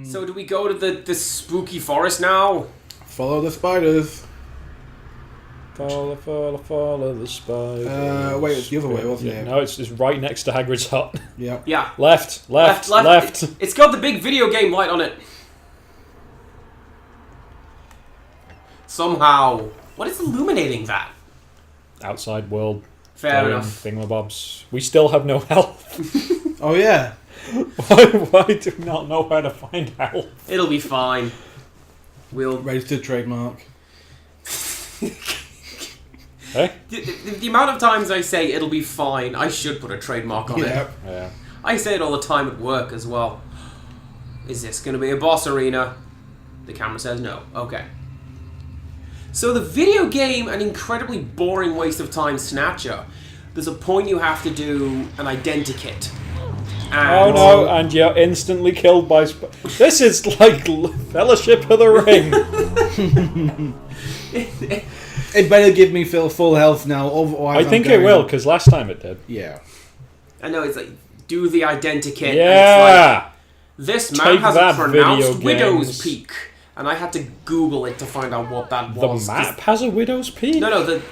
So do we go to the spooky forest now? Follow the spiders. Follow the spiders. Wait, it's the other way, wasn't it? No, it's right next to Hagrid's hut. Yep. Yeah. Left. It's got the big video game light on it. Somehow. What is illuminating that? Outside world. Fair enough. Thingamabobs. We still have no health. Oh, yeah. Why do we not know where to find health? It'll be fine. We'll... Registered trademark. Hey? The amount of times I say it'll be fine, I should put a trademark on it. Yeah. I say it all the time at work as well. Is this going to be a boss arena? The camera says no. Okay. So the video game, an incredibly boring waste of time Snatcher. There's a point you have to do an identikit. And Oh no, and you're instantly killed by... This is like Fellowship of the Ring. It better give me full health now, otherwise I think it will, because last time it did. Yeah. I know, it's like, do the identikit. Yeah! And it's like, this man Take has that, a pronounced video widow's games. peak. And I had to Google it to find out what that was. The map has a widow's peak? No, the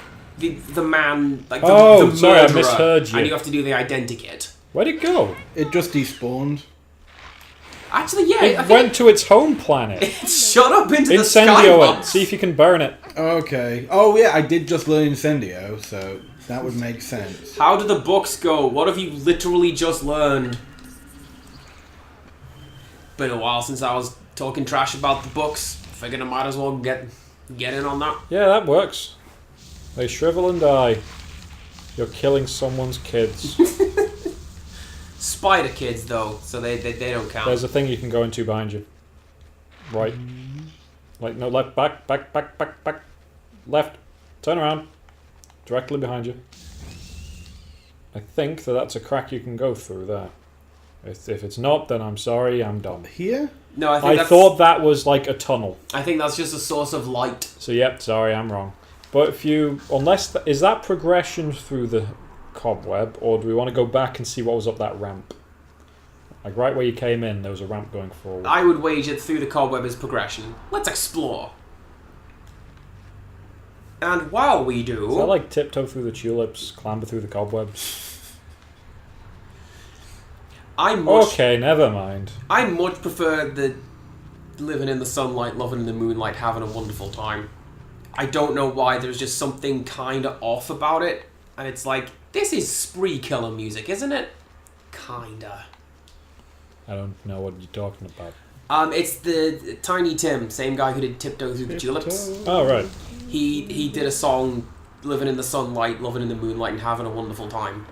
man, like the Oh, murderer. sorry, I misheard you. And you have to do the identikit. Where'd it go? It just despawned. Actually, yeah. It went to its home planet. It shot up into the Incendio skybox. it. See if you can burn it. Okay. Oh, yeah, I did just learn Incendio, so that would make sense. How do the books go? What have you literally just learned? Been a while since I was talking trash about the books. Figured I might as well get in on that. Yeah, that works. They shrivel and die. You're killing someone's kids. Spider kids, though, so they don't count. There's a thing you can go into behind you. Right. Like, no, left, back. Left. Turn around. Directly behind you. I think that's a crack you can go through there. If it's not, then I'm sorry, I'm done. Here? No, I thought that was like a tunnel. I think that's just a source of light. So, yep, sorry, I'm wrong. But if you... Is that progression through the cobweb, or do we want to go back and see what was up that ramp? Like, right where you came in, there was a ramp going forward. I would wager through the cobweb as progression. Let's explore. And while we do... Is that like tiptoe through the tulips, clamber through the cobwebs? Okay, never mind. I much prefer the living in the sunlight, loving in the moonlight, having a wonderful time. I don't know why, there's just something kind of off about it. And it's like, this is spree killer music, isn't it? Kinda. I don't know what you're talking about. It's the Tiny Tim, same guy who did Tiptoe Through the Tulips. Oh, right. He did a song, living in the sunlight, loving in the moonlight, and having a wonderful time.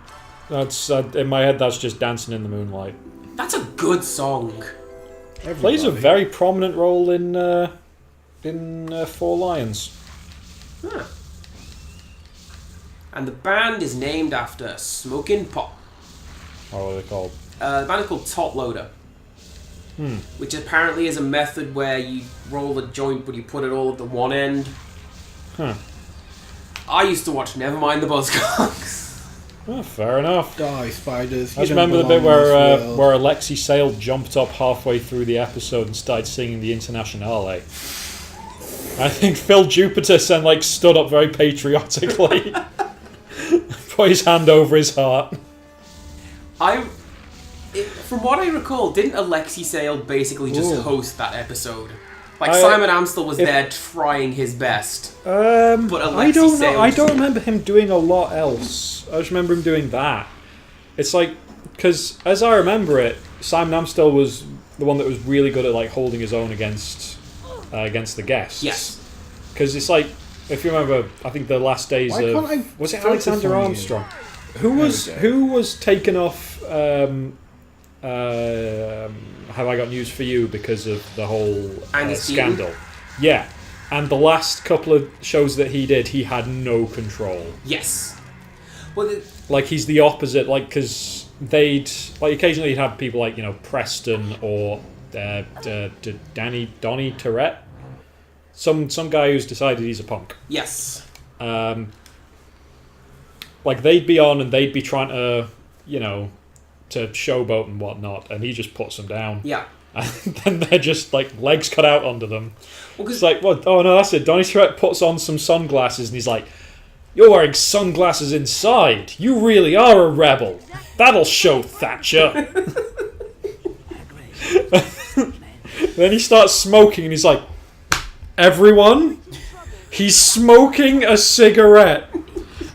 That's in my head. That's just dancing in the moonlight. That's a good song. Plays a very prominent role in Four Lions. Huh. And the band is named after Smokin' Pot. What are they called? The band is called Tot Loader. Which apparently is a method where you roll a joint, but you put it all at the one end. Huh. I used to watch Nevermind the Buzzcocks. Oh, fair enough. Die, spiders. I just remember the bit where Alexi Sale jumped up halfway through the episode and started singing the Internationale. I think Phil Jupiter stood up very patriotically, put his hand over his heart. From what I recall, didn't Alexi Sale basically just host that episode? Like, I- Simon Amstel was there trying his best. But Alexi I don't know. Sale I was- don't remember him doing a lot else. I just remember him doing that. It's like, because as I remember it, Simon Amstel was the one that was really good at holding his own against the guests. Yes. Because it's like, if you remember, I think the last days Why can't I was it focus Alexander on you? Armstrong? Who was taken off? Have I got news for you because of the whole Angus scandal? Yeah, and the last couple of shows that he did, he had no control. Yes. Well, He's the opposite. Because they'd occasionally he'd have people Preston or Donnie Tourette, some guy who's decided he's a punk. yes. They'd be on and they'd be trying to to showboat and whatnot, and he just puts them down. Yeah. And then they're just like legs cut out under them. Well, It's like, what? Oh no, that's it. Donnie Tourette puts on some sunglasses and he's like, "You're wearing sunglasses inside. You really are a rebel. That'll show, Thatcher." Then he starts smoking and he's like, "Everyone, he's smoking a cigarette.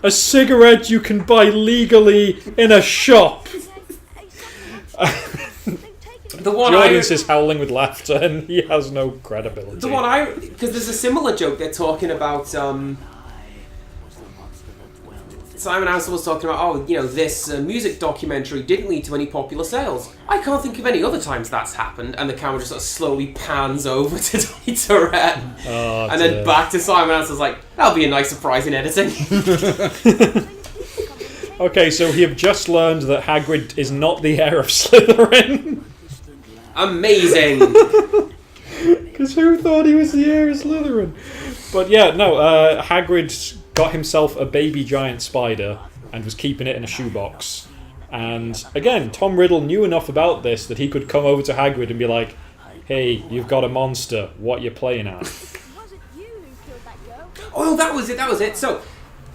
A cigarette you can buy legally in a shop." the one The audience is howling with laughter and he has no credibility. because there's a similar joke they're talking about. Simon Ansel was talking about, this music documentary didn't lead to any popular sales. I can't think of any other times that's happened. And the camera just sort of slowly pans over to Donnie Tourette. Oh, and then back to Simon Ansel's like, that'll be a nice surprise in editing. Okay, so we have just learned that Hagrid is not the heir of Slytherin. Amazing! Because who thought he was the heir of Slytherin? But yeah, no, Hagrid got himself a baby giant spider and was keeping it in a shoebox. And again, Tom Riddle knew enough about this that he could come over to Hagrid and be like, "Hey, you've got a monster. What you playing at?" Oh, that was it. So,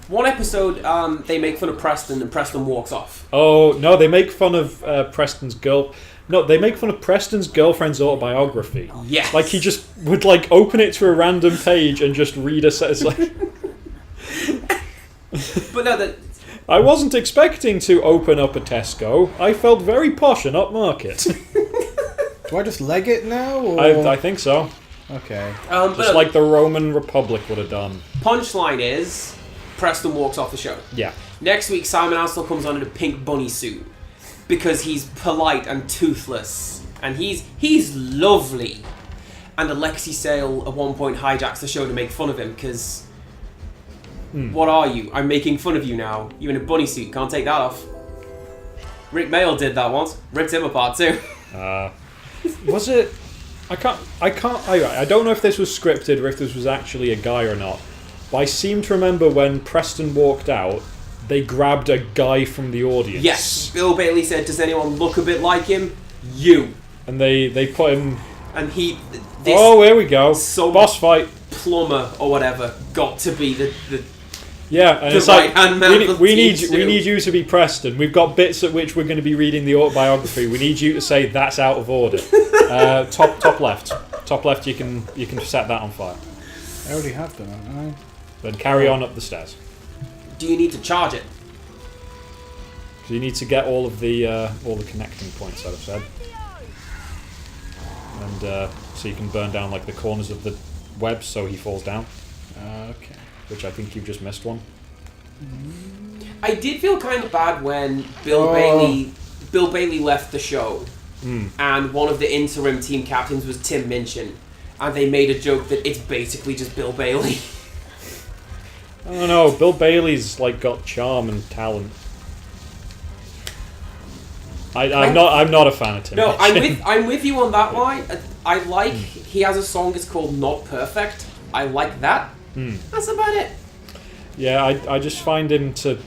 one episode, they make fun of Preston and Preston walks off. Oh, no, they make fun of Preston's girl... No, they make fun of Preston's girlfriend's autobiography. Yes. Like, he just would, like, open it to a random page and just read a set. It's like... But no, I wasn't expecting to open up a Tesco. I felt very posh and upmarket. Do I just leg it now? Or? I think so. Okay. Just like the Roman Republic would have done. Punchline is, Preston walks off the show. Yeah. Next week, Simon Ansel comes on in a pink bunny suit because he's polite and toothless, and he's lovely. And Alexi Sale at one point hijacks the show to make fun of him because, what are you? I'm making fun of you now. You're in a bunny suit. Can't take that off. Rick Mail did that once. Ripped him apart too. Was it? I don't know if this was scripted or if this was actually a guy or not. But I seem to remember when Preston walked out, they grabbed a guy from the audience. Yes. Bill Bailey said, "Does anyone look a bit like him?" You. And they put him... And he... Oh, here we go. Some boss fight. Plumber or whatever got to be the Yeah, and the it's like, right-hand man we need you to be Preston. We've got bits at which we're going to be reading the autobiography. We need you to say that's out of order. Top left. Top left, you can set that on fire. I already have done, haven't I? Then carry on up the stairs. Do you need to charge it? So you need to get all the connecting points, I'd have said. And so you can burn down like the corners of the web so he falls down. Okay. Which I think you've just missed one. I did feel kind of bad when Bill Bailey left the show, and one of the interim team captains was Tim Minchin, and they made a joke that it's basically just Bill Bailey. I don't know. Bill Bailey's like got charm and talent. I'm not a fan of Tim. No, Minchin. I'm with you on that line. I like he has a song. It's called "Not Perfect." I like that. That's about it. Yeah, I just find him to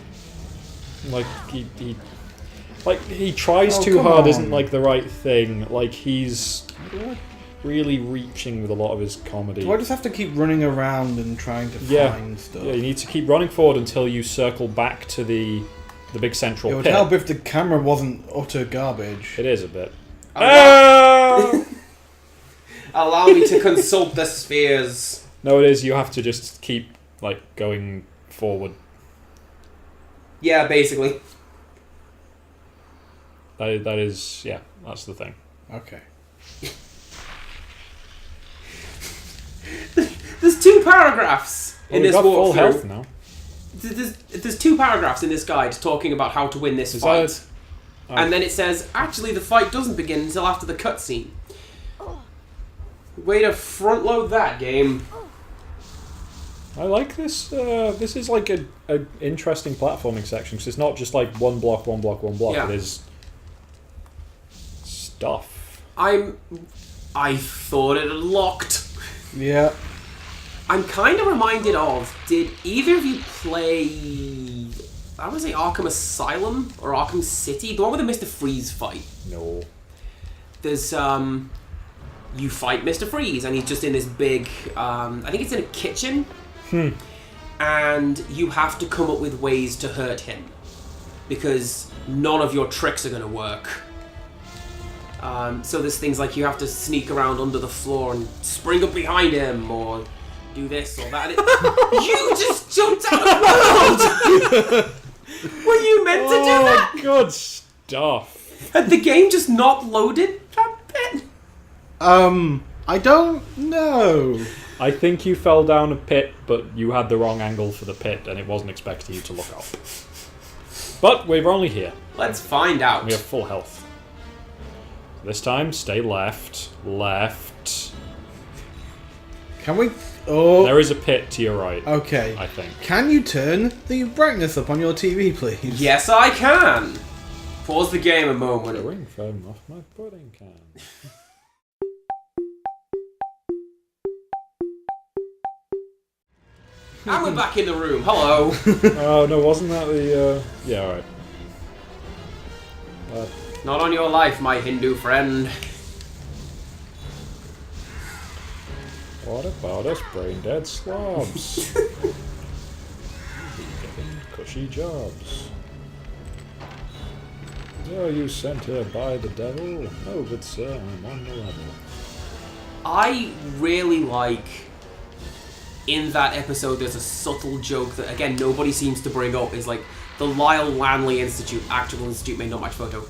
like he tries too hard. Isn't like the right thing. Like he's really reaching with a lot of his comedy. Do I just have to keep running around and trying to find stuff? Yeah, you need to keep running forward until you circle back to the big central It would pit. help if the camera wasn't utter garbage. It is a bit. Allow me to consult the spheres. No, it is. You have to just keep like going forward. Yeah, basically. That is, yeah, that's the thing. Okay. There's two paragraphs in We've this got full health walkthrough. now. There's two paragraphs in this guide talking about how to win this Is fight. that- And then it says, actually, the fight doesn't begin until after the cutscene. Way to front load that game. I like this. This is like a interesting platforming section because it's not just like one block. Yeah. It is stuff. I thought it had locked. Yeah. I'm kind of reminded of, did either of you play, I want to say Arkham Asylum or Arkham City? The one with the Mr. Freeze fight. No. There's you fight Mr. Freeze, and he's just in this big, I think it's in a kitchen, and you have to come up with ways to hurt him, because none of your tricks are going to work. So there's things like you have to sneak around under the floor and spring up behind him, or do this or that. You just jumped out of the world! Were you meant to do that? Good stuff. Had the game just not loaded that bit? I don't know. I think you fell down a pit, but you had the wrong angle for the pit, and it wasn't expecting you to look up. But we're only here. Let's find out. We have full health. This time, stay left. Left. Can we... Oh, There is a pit to your right, okay. I think. Can you turn the brightness up on your TV, please? Yes, I can. Pause the game a The moment. ring fell off my pudding can. And we're back in the room. Hello. Oh, no, wasn't that the, Yeah, alright. Not on your life, my Hindu friend. What about us brain-dead slobs? Getting cushy jobs. Are you sent here by the devil? No, good sir, I'm on the level. I really like... In that episode, there's a subtle joke that, again, nobody seems to bring up. Is like, the Lyle Lanley Institute, actual institute, made not much photo.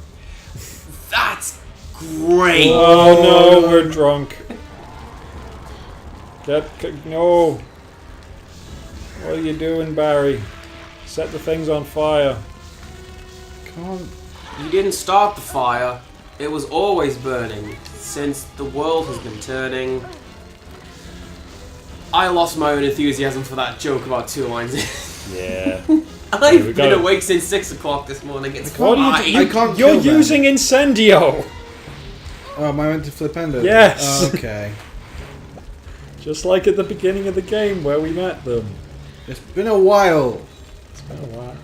That's great! Oh no, we're drunk. No. What are you doing, Barry? Set the things on fire. Can't... You didn't start the fire. It was always burning, since the world has been turning. I lost my own enthusiasm for that joke about 2 lines in. Yeah. I've been awake since 6 o'clock this morning. It's What fine. are you I can't You're kill them. using Incendio! Oh, am I meant to flip ender? Yes. Oh, okay. Just like at the beginning of the game where we met them. It's been a while. It's been a while.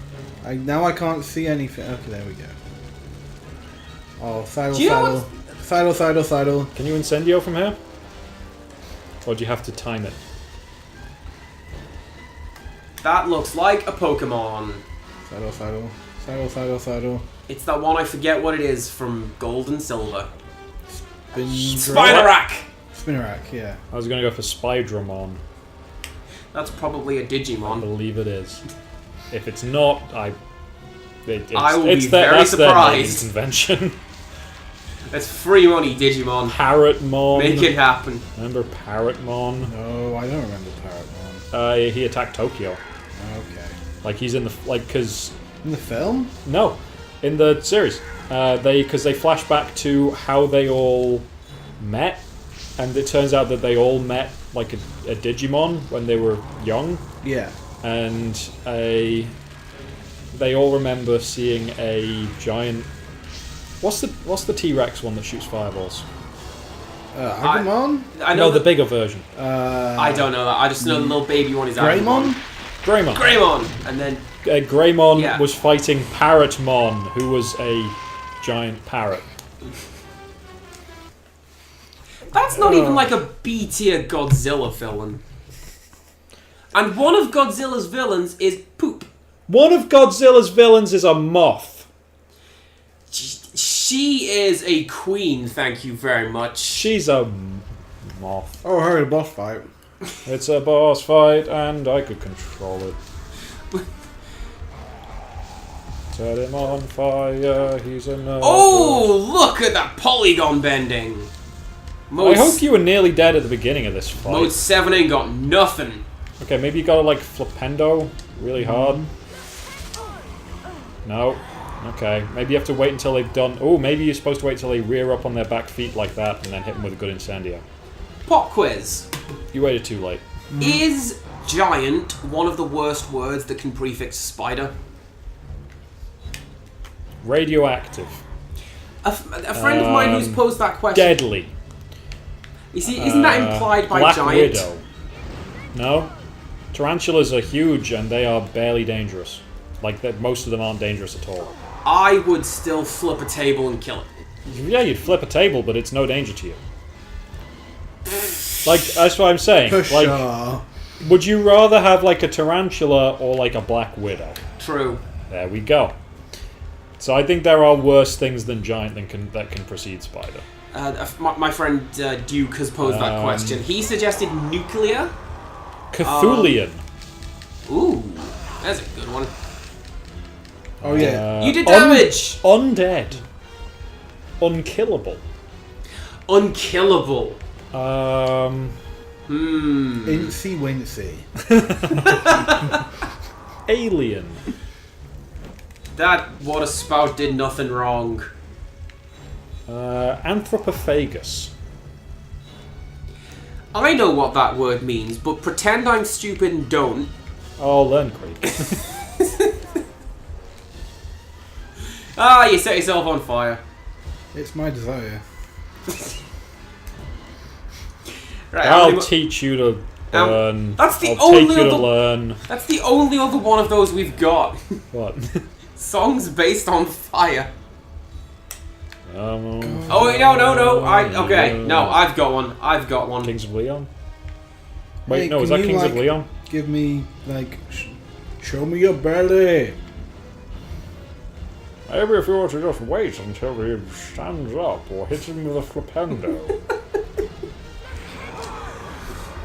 Now I can't see anything. Okay, there we go. Oh, sidle, Do you know sidle. Sidle. Can you Incendio from here? Or do you have to time it? That looks like a Pokemon. Sidle. It's that one, I forget what it is, from Gold and Silver. Spinorak, Spinarak! yeah. I was going to go for Spydramon. That's probably a I Digimon. believe it is. If it's not, I will be very that's their naming surprised. convention. That's free money, Digimon. Parrotmon. Make it happen. Remember Parrotmon? No, I don't remember Parrotmon. He attacked Tokyo. Okay. Like he's in the because In the film? no, in the series, because they flash back to how they all met, and it turns out that they all met like a Digimon when they were young, Yeah. and they all remember seeing a giant. What's the T-Rex one that shoots fireballs? Agumon? I know No, the bigger version. I don't know that. I just know the little baby one is Agumon. Greymon? Greymon. Greymon! And then Greymon Yeah. was fighting Parrotmon, who was a giant parrot. that's not even like a B-tier Godzilla villain. And one of Godzilla's villains is Poop. One of Godzilla's villains is a moth. She is a queen, thank you very much. She's a moth. Oh, I heard a boss fight. It's a boss fight, and I could control it. Set him on fire, he's a nerd. Oh, look at that polygon bending. I Mode, hope you were nearly dead at the beginning of this fight. Mode 7 ain't got nothing. Okay, maybe you gotta like flipendo really hard. No. Okay, maybe you have to wait until they've done... Oh, maybe you're supposed to wait until they rear up on their back feet like that and then hit them with a good Incendio. Pop quiz. You waited too late. Is giant one of the worst words that can prefix spider? Radioactive. A friend of mine who's posed that question. Deadly. You see, isn't that implied by Black giant? Widow. No. Tarantulas are huge and they are barely dangerous. Like, most of them aren't dangerous at all. I would still flip a table and kill it. Yeah, you'd flip a table, but it's no danger to you. Like, that's what I'm saying. For Like, sure. would you rather have like a tarantula or like a black widow? True. There we go. So I think there are worse things than giant that can precede spider. My friend Duke has posed that question. He suggested nuclear. Cthulhian. Ooh, that's a good one. Oh yeah. You did damage! Undead. Unkillable. Unkillable. Incy wincy. Alien. That water spout did nothing wrong. Anthropophagus. I know what that word means, but pretend I'm stupid and don't. Oh, learn quick. You set yourself on fire. It's my desire. Right, I'll teach you to learn. That's the I'll take only you to other- learn. That's the only other one of those we've got. What? Songs based on fire. Um, Oh wait, no. I've got one. Kings of Leon? Wait, Hey, no, is can that you, Kings of like, Leon? Give me show me your belly. Maybe if you were to just wait until he stands up or hit him with a flipendo.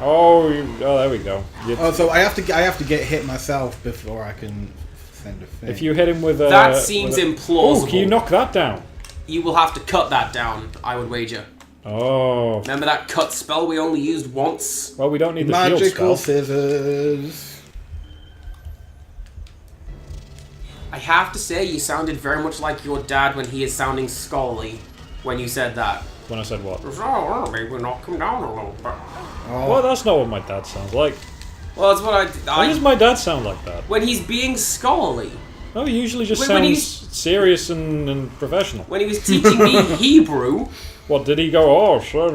There we go. Oh, so I have to get hit myself before I can send a thing. If you hit him with a... That seems with a- implausible. Oh, can you knock that down? You will have to cut that down, I would wager. Oh. Remember that cut spell we only used once? Well, we don't need the shield Magical spell. scissors. I have to say, you sounded very much like your dad when he is sounding scholarly when you said that. When I said what? Oh, maybe knock him down a little bit. Oh, Well, that's not what my dad sounds like. Well, that's what Why does my dad sound like that? when he's being scholarly. No, he usually just When sounds he's- serious and professional. When he was teaching me Hebrew What, did he go, oh, son...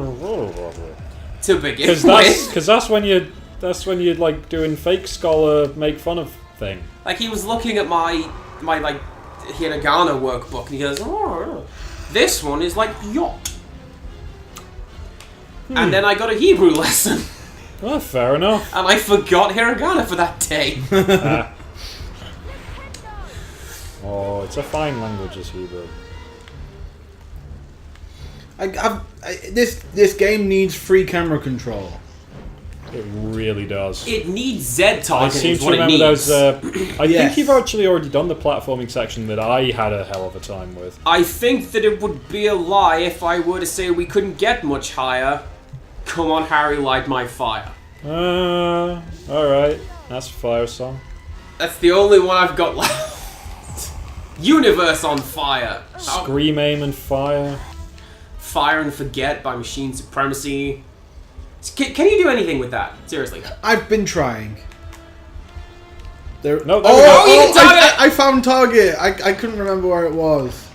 to begin Because with. that's when you're like doing fake scholar make fun of thing. Like, he was looking at my like, hiragana workbook, and he goes, oh, this one is like yacht. And then I got a Hebrew lesson, Well, fair enough. and I forgot hiragana for that day. Oh, it's a fine language, is Hebrew. this game needs free camera control. It really does. It needs Z I targeting. seem is to what it remember needs. those. I Yes. think you've actually already done the platforming section that I had a hell of a time with. I think that it would be a lie if I were to say we couldn't get much higher. Come on, Harry, light my fire. Alright. That's a fire song. That's the only one I've got left. Universe on fire. Scream, aim, and fire. Fire and Forget by Machine Supremacy. Can you do anything with that? Seriously. I've been trying. There. No, there we go. Oh, you can target it! I found target. I couldn't remember where it was.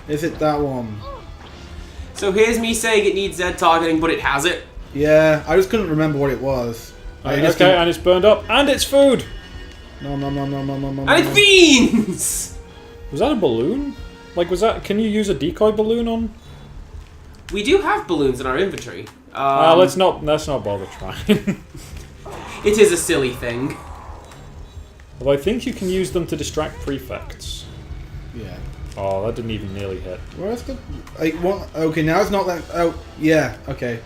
Is it that one? So here's me saying it needs Z targeting, but it has it. Yeah, I just couldn't remember what it was. I just Okay, and it's burned up, and it's food! No. And it's beans! Was that a balloon? Like, was that... Can you use a decoy balloon on... We do have balloons in our inventory. let's not bother trying. It is a silly thing. Although I think you can use them to distract prefects. Yeah. Oh, that didn't even nearly hit. Where's the? What? Okay, now it's not that. Oh, yeah. Okay.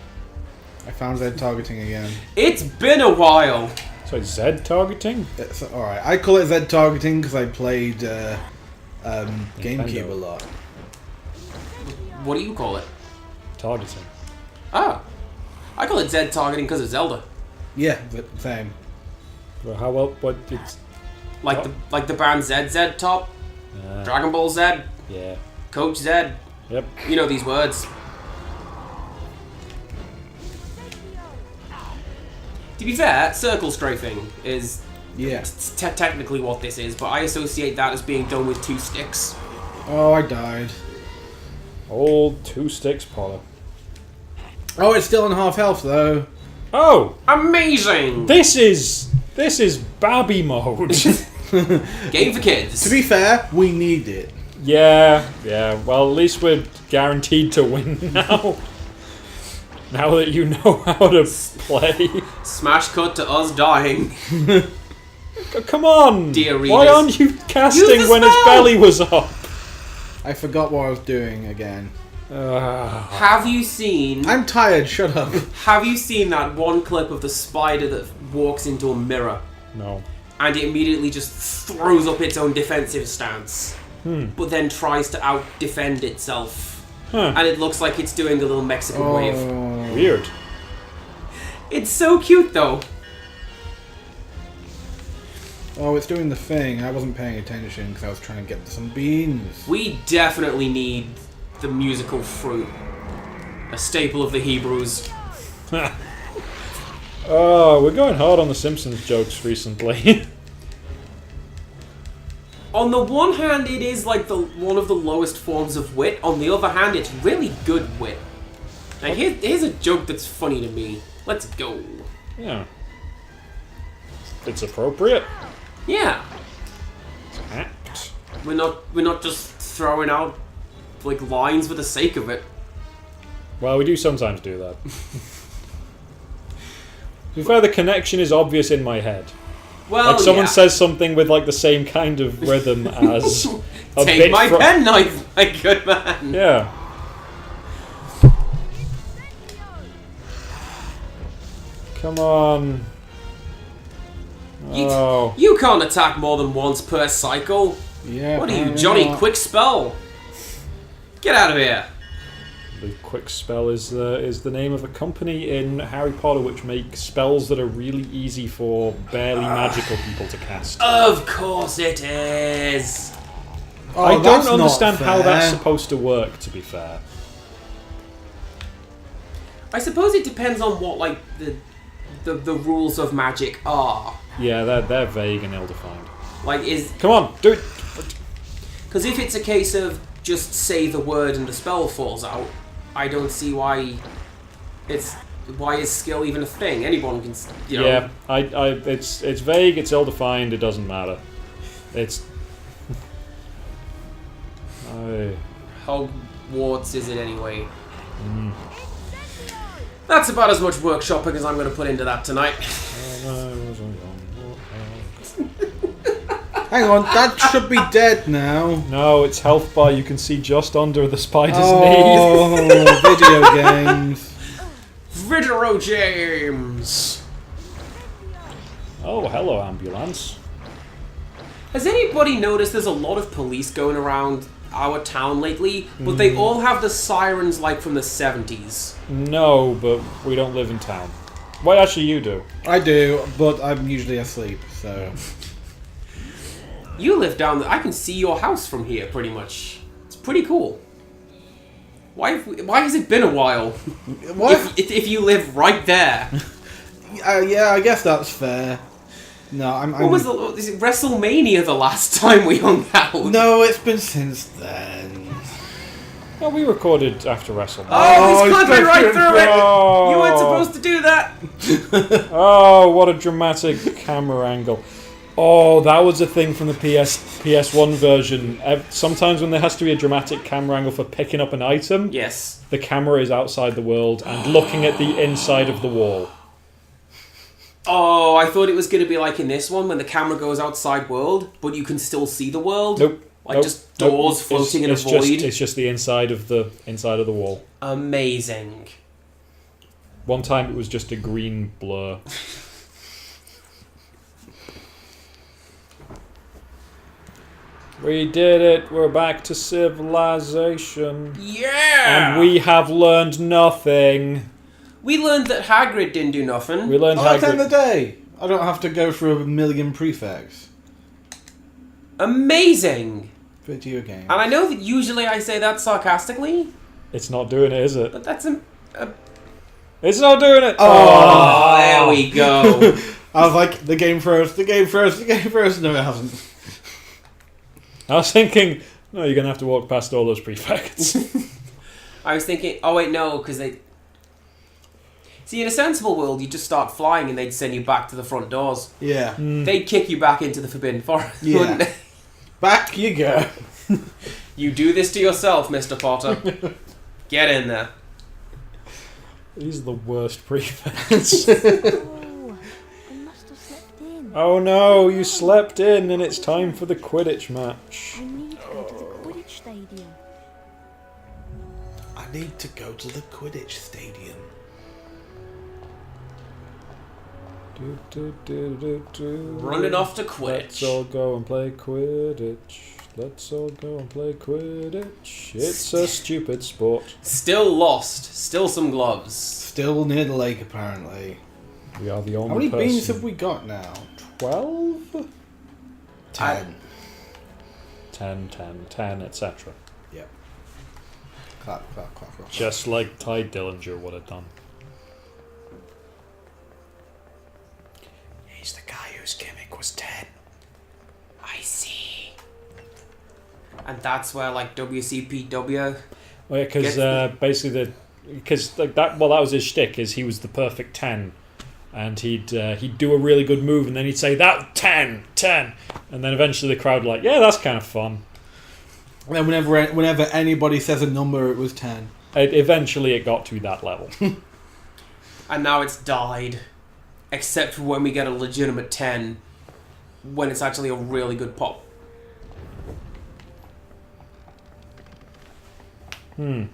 I found Z targeting again. It's been a while. So it's Z targeting? It's all right. I call it Z targeting because I played GameCube a lot. What do you call it? Targeting. Oh. I call it Z targeting because of Zelda. Yeah, same. Well, how well? What? It's Like the band Z Top, Dragon Ball Z, yeah. Coach Z. Yep. You know these words. To be fair, circle strafing is Yeah. technically what this is, but I associate that as being done with 2 sticks. Oh, I died. Old 2 sticks, Paula. Oh, it's still on half health though. Oh, Amazing! this is Babby mode. Game for kids. To be fair, we need it. yeah. Well, at least we're guaranteed to win now. Now that you know how to play. Smash cut to us dying. Come on! Dear Why readers. aren't you Use casting the when his spell! belly was up? I forgot what I was doing again. Have you seen... I'm tired, shut up. Have you seen that one clip of the spider that walks into a mirror? No. And it immediately just throws up its own defensive stance. But then tries to out-defend itself. Huh. And it looks like it's doing a little Mexican wave. Weird. It's so cute, though. Oh, it's doing the thing. I wasn't paying attention because I was trying to get some beans. We definitely need the musical fruit. A staple of the Hebrews. Oh, we're going hard on the Simpsons jokes recently. On the one hand, it is like one of the lowest forms of wit. On the other hand, it's really good wit. Like, here's a joke that's funny to me. Let's go. Yeah. It's appropriate. Yeah. It's apt. We're not just throwing out like lines for the sake of it. Well, we do sometimes do that. To be fair, the connection is obvious in my head. Well, Like someone yeah. says something with like the same kind of rhythm as a Take bit my fro- penknife, my good man. Yeah. Come on. Oh. You can't attack more than once per cycle. Yeah. What are you, apparently Johnny not. Quick Spell? Get out of here. The Quick Spell is the name of a company in Harry Potter which make spells that are really easy for barely magical people to cast. Of course it is. Oh, I that's don't not understand how that's fair. supposed to work, to be fair. I suppose it depends on what like the rules of magic are. Yeah, they're vague and ill-defined. Like Come on, do it! because if it's a case of just say the word and the spell falls out, I don't see why is skill even a thing? Anyone can, you know. Yeah, it's vague, it's ill-defined, it doesn't matter. It's... Hogwarts is it anyway? That's about as much workshopping as I'm going to put into that tonight. Hang on, that should be dead now. No, it's health bar. You can see just under the spider's knee. Oh, video games. Ridero James! Oh, hello, ambulance. Has anybody noticed there's a lot of police going around our town lately, but they all have the sirens like from the 70s? No, but we don't live in town. Well, actually, you do. I do, but I'm usually asleep, so... You live down there. I can see your house from here, pretty much. It's pretty cool. Why has it been a while? What? If you live right there. Yeah, I guess that's fair. No, I'm... What was is it WrestleMania the last time we hung out? No, it's been since then. Well, we recorded after WrestleMania. Oh, he's he's clipping right clipping through it! Oh. You weren't supposed to do that! Oh, what a dramatic camera angle. Oh, that was a thing from the PS1 version. Sometimes when there has to be a dramatic camera angle for picking up an item, Yes. the camera is outside the world and looking at the inside of the wall. Oh, I thought it was going to be like in this one, when the camera goes outside world, but you can still see the world. Nope. Like Nope. just doors Nope. floating in a It's void. It's just the inside of the wall. Amazing. One time it was just a green blur. We did it. We're back to civilization. Yeah! And we have learned nothing. We learned that Hagrid didn't do nothing. We learned Oh, how at the end of the day, I don't have to go through a million prefects. Amazing! Video game. And I know that usually I say that sarcastically, It's not doing it, is it? but that's It's not doing it. Oh, there we go. I was like, the game first, the game first, the game first. No, it hasn't. I was thinking, no, you're gonna have to walk past all those prefects. I was thinking, oh wait, no, because they... See, in a sensible world, you just start flying and they'd send you back to the front doors. Yeah. They'd kick you back into the Forbidden Forest, Yeah. wouldn't they? Back you go. You do this to yourself, Mr. Potter. Get in there. These are the worst prefects. Oh, I must have slept in. Oh no, you slept in and it's time for the Quidditch match. I need to go to the Quidditch stadium. I need to go to the Quidditch stadium. Running off to Let's Quidditch. all go and play Quidditch. Let's all go and play Quidditch. It's a stupid sport. Still lost. Still some gloves. Still near the lake, apparently. We are the only How many person. beans have we got now? 12? 10. 10, 10, 10, etc. Yep. Clap, clap, clap, clap. Just like Ty Dillinger would have done. He's the guy whose gimmick was 10. I see. And that's where, like, WCPW... Well, yeah, because Gets basically because like that. Well, that was his shtick. Is he was the perfect 10, and he'd do a really good move, and then he'd say that 10, 10, and then eventually the crowd were like, yeah, that's kind of fun. And then whenever anybody says a number, it was 10. Eventually, it got to that level. And now it's died. Except for when we get a legitimate 10. When it's actually a really good pop. The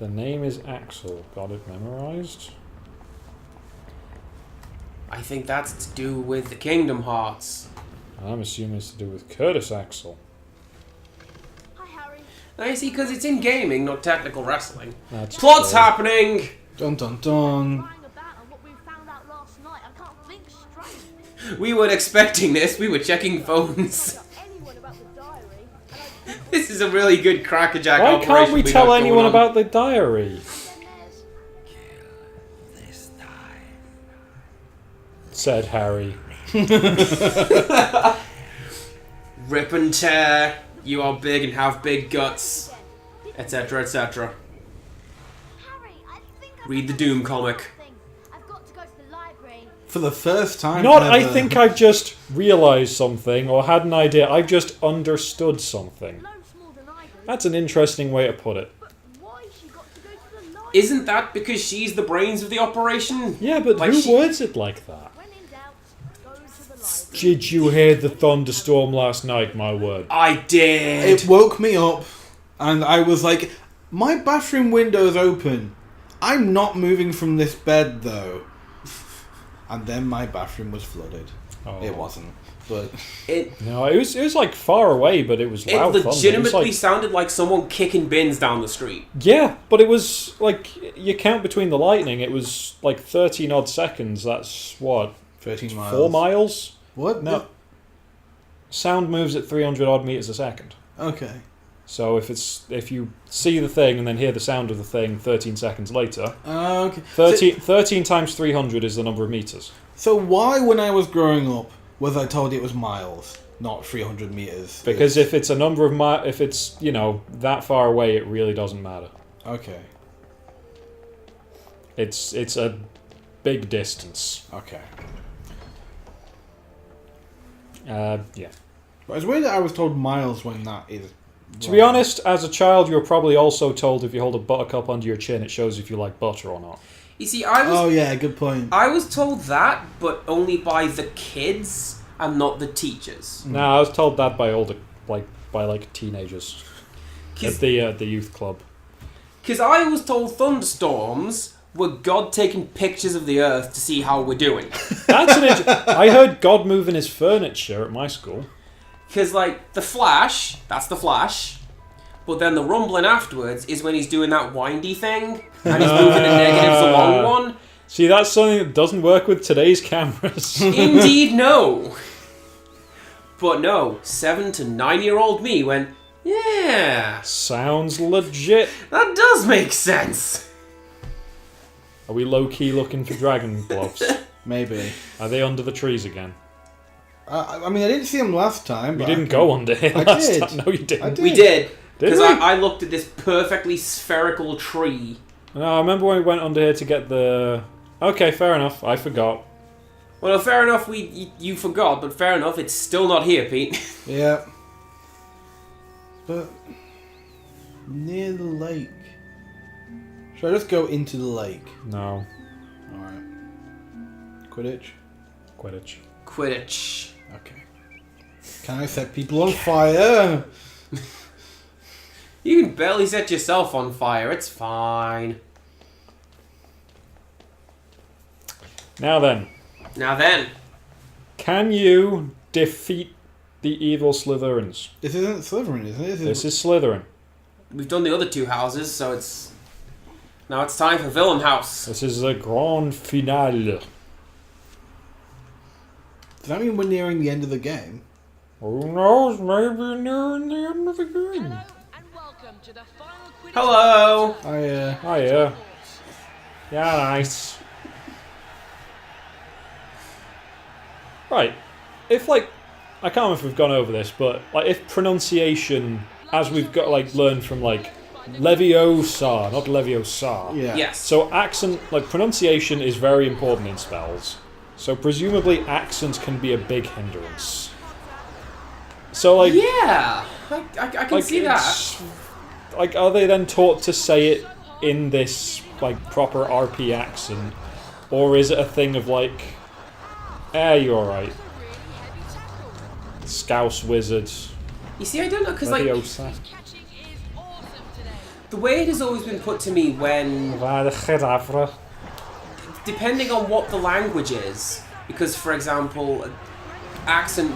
name is Axel. Got it memorized? I think that's to do with the Kingdom Hearts. I'm assuming it's to do with Curtis Axel. Hi, Harry. I see, because it's in gaming, not technical wrestling. That's Plot's true. happening! Dun dun dun. Crying about on what we found out last night. I can't think straight. We weren't expecting this, we were checking phones. Tell anyone about the diary. And I This is a really good crackerjack Why operation. can't we got tell going anyone on. about the diary? then there's Said Harry. Rip and tear, you are big and have big guts, etc., etc. Harry, I think Read the Doom comic. I've got to go to the library. For the first time Not, ever. I think I've just realised something, or had an idea. I've just understood something. Loads more than I do. That's an interesting way to put it. But why she got to go to the library? Isn't that because she's the brains of the operation? Yeah, but Like who she- words it like that? When in doubt, go to the library. Did you hear the thunderstorm last night, my word? I did. It woke me up, and I was like, my bathroom window is open. I'm not moving from this bed, though. And then my bathroom was flooded. Oh. It wasn't, but... It No, it was like far away, but it was it loud thunder. It legitimately was like, sounded like someone kicking bins down the street. yeah, but it was like, you count between the lightning, it was like 13 odd seconds. That's what, 13 miles. 4 miles? What? No. Sound moves at 300 odd meters a second. Okay. So if you see the thing and then hear the sound of the thing 13 seconds later, Okay. 13 times 300 is the number of meters. So why, when I was growing up, was I told it was miles, not 300 meters? Because if it's a number of if it's, you know, that far away, it really doesn't matter. Okay. It's a big distance. Okay. Yeah. But it's weird that I was told miles when that is... To be honest, as a child, you were probably also told if you hold a buttercup under your chin, it shows if you like butter or not. You see, I was Oh yeah, good point. I was told that, but only by the kids and not the teachers. No, I was told that by older, by teenagers at the youth club. Because I was told thunderstorms were God taking pictures of the earth to see how we're doing. That's I heard God moving his furniture at my school. Because, like, the Flash, that's the Flash. But then the rumbling afterwards is when he's doing that windy thing, and he's moving the negatives along one. See, that's something that doesn't work with today's cameras. Indeed, no. But no, 7 to 9-year-old me went, yeah, Sounds legit. that does make sense. Are we low-key looking for dragon gloves? Maybe. Are they under the trees again? I mean, I didn't see him last time. We but didn't go under here I last did. time. No, you didn't. I did. We did. Did Because we? I looked at this perfectly spherical tree. No, I remember when we went under here to get the... Okay, fair enough. I forgot. Well, fair enough, you forgot, but fair enough, it's still not here, Pete. Yeah. But near the lake. Should I just go into the lake? No. Alright. Quidditch? Quidditch. Quidditch. Okay. Can I set people on fire? You can barely set yourself on fire. It's fine. Now then. Now then. Can you defeat the evil Slytherins? This isn't Slytherin, is it? This is Slytherin. We've done the other two houses, so it's... Now it's time for Willem House. This is the grand finale. Does that mean we're nearing the end of the game? Who knows? Maybe nearing the end of the game. Hello and welcome to the final Quidditch. Hello! Oh yeah. Yeah, nice. Right. If I can't remember if we've gone over this, but if pronunciation, as we've got learned from Leviosa, not Leviosa. Yeah. Yes. So accent, pronunciation is very important in spells. So presumably accents can be a big hindrance. So Yeah! I can see that. Are they then taught to say it in this proper RP accent, or is it a thing of you're alright. Scouse wizard. You see, I don't know, because Leviosa. Catching is awesome today. the way it has always been put to me when... Kedavra. Depending on what the language is, because, for example, accent,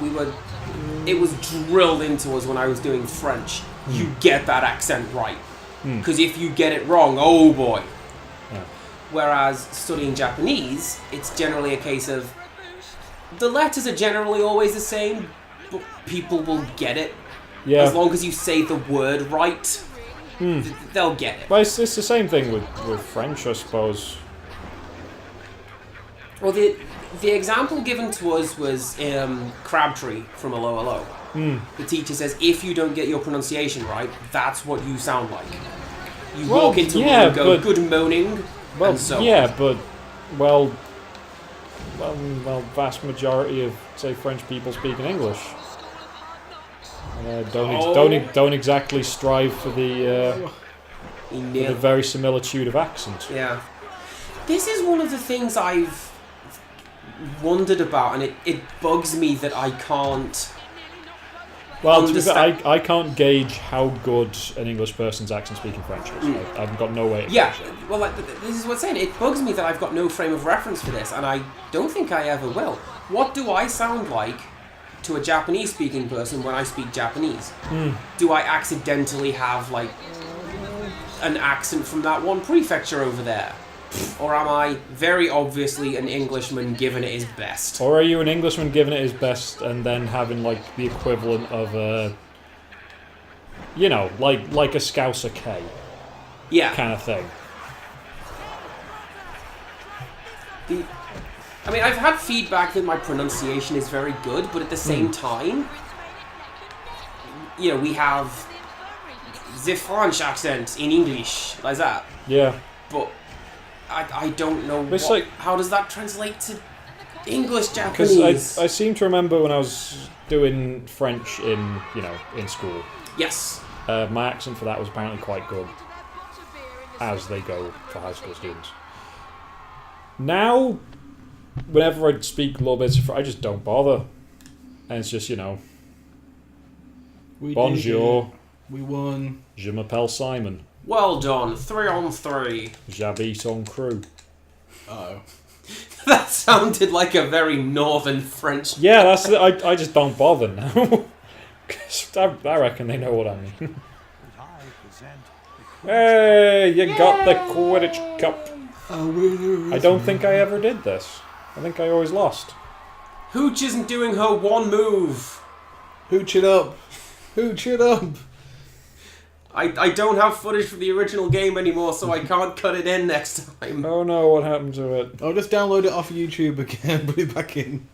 it was drilled into us when I was doing French. You get that accent right. Because if you get it wrong, oh boy. Yeah. Whereas studying Japanese, it's generally a case of the letters are generally always the same, but people will get it. Yeah. As long as you say the word right, they'll get it. But it's the same thing with French, I suppose. Well, the example given to us was Crabtree from Hello Hello. The teacher says, if you don't get your pronunciation right, that's what you sound like. You walk into a room and go, good moaning, and so but vast majority of, say, French people speak in English. Don't exactly strive for the verisimilitude of accent. Yeah. This is one of the things I've wondered about, and it bugs me that I can't... Well, to be fair, I can't gauge how good an English person's accent speaking French is. I've got no way of gauging it. Well, this is what's saying. It bugs me that I've got no frame of reference for this, and I don't think I ever will. What do I sound like to a Japanese-speaking person when I speak Japanese? Do I accidentally have, an accent from that one prefecture over there? Or am I very obviously an Englishman giving it his best? Or are you an Englishman giving it his best and then having, the equivalent of a... like a Scouser K. Yeah. Kind of thing. I've had feedback that my pronunciation is very good, but at the same time, we have the French accent in English, like that. Yeah. But I don't know It's how does that translate to English Japanese? Because I seem to remember when I was doing French in school, Yes. my accent for that was apparently quite good, as they go for high school students. Now, whenever I speak little bits of French, I just don't bother. And it's just, bonjour, We won. je m'appelle Simon, Well done. 3 on 3. j'habite en crew. Uh-oh. That sounded like a very northern French. Yeah, that's it. I just don't bother now. 'Cause I reckon they know what I mean. Hey, you got the Quidditch Cup. I don't think I ever did this. I think I always lost. Hooch isn't doing her one move. Hooch it up. Hooch it up. I don't have footage from the original game anymore, so I can't cut it in next time. Oh no, what happened to it? I'll just download it off YouTube again, put it back in.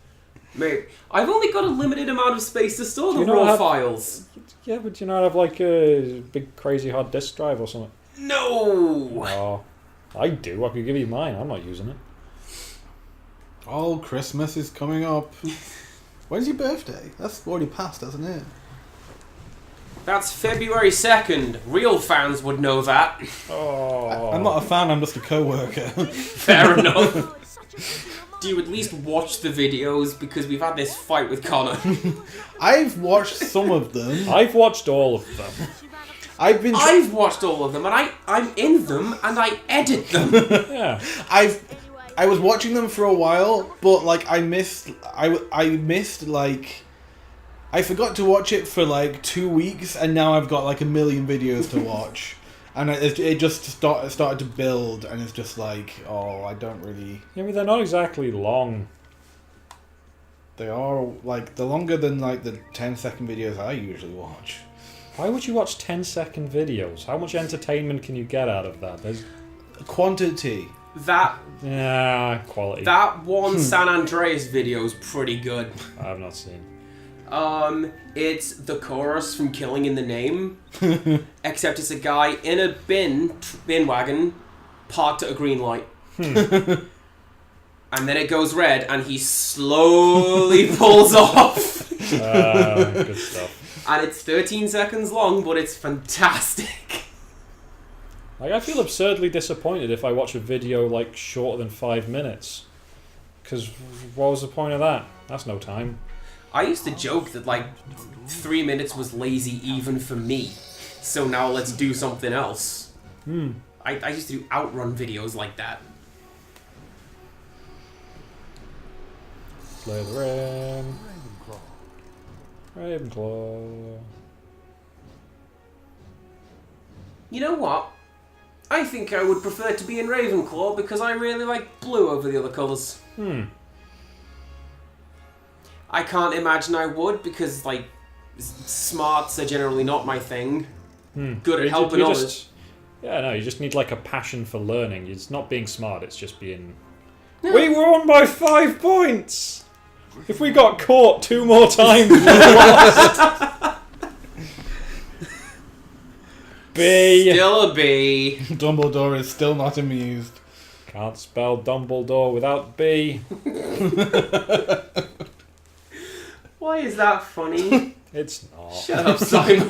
Mate, I've only got a limited amount of space to store the you not raw have- files. Yeah, but you not have a big crazy hard disk drive or something? No! Oh, I do. I could give you mine. I'm not using it. Oh, Christmas is coming up. When's your birthday? That's already passed, hasn't it? That's February 2nd. Real fans would know that. Oh. I'm not a fan, I'm just a co-worker. Fair enough. Oh, it's such a pity you're not. Do you at least watch the videos? Because we've had this fight with Connor. I've watched some of them. I've watched all of them. She ran up to I've been. I've watched all of them, and I'm in them, and I edit them. Yeah. I was watching them for a while, but like I missed like I forgot to watch it for like 2 weeks, and now I've got like a million videos to watch, and it just started to build, and it's just like, oh, I don't really. Yeah, but they're not exactly long. They are like they're longer than like the 10-second videos I usually watch. Why would you watch 10-second videos? How much entertainment can you get out of that? There's Quantity. quality. That one San Andreas video is pretty good. I have not seen. It's the chorus from Killing in the Name, except it's a guy in a bin wagon parked at a green light. And then it goes red, and he slowly pulls off. Good stuff. And it's 13 seconds long, but it's fantastic. Like, I feel absurdly disappointed if I watch a video like shorter than 5 minutes. Because what was the point of that? That's no time. I used to joke that like 3 minutes was lazy even for me. So now let's do something else. I used to do outrun videos like that. Slytherin. Ravenclaw. You know what? I think I would prefer to be in Ravenclaw because I really like blue over the other colours. I can't imagine I would because, like, smarts are generally not my thing. Good at helping others. You just need like a passion for learning. It's not being smart, it's just being... We won by 5 points! If we got caught 2 more times, we lost. B. Still a B. Dumbledore is still not amused. Can't spell Dumbledore without B. Why is that funny? It's not. Shut up, Simon.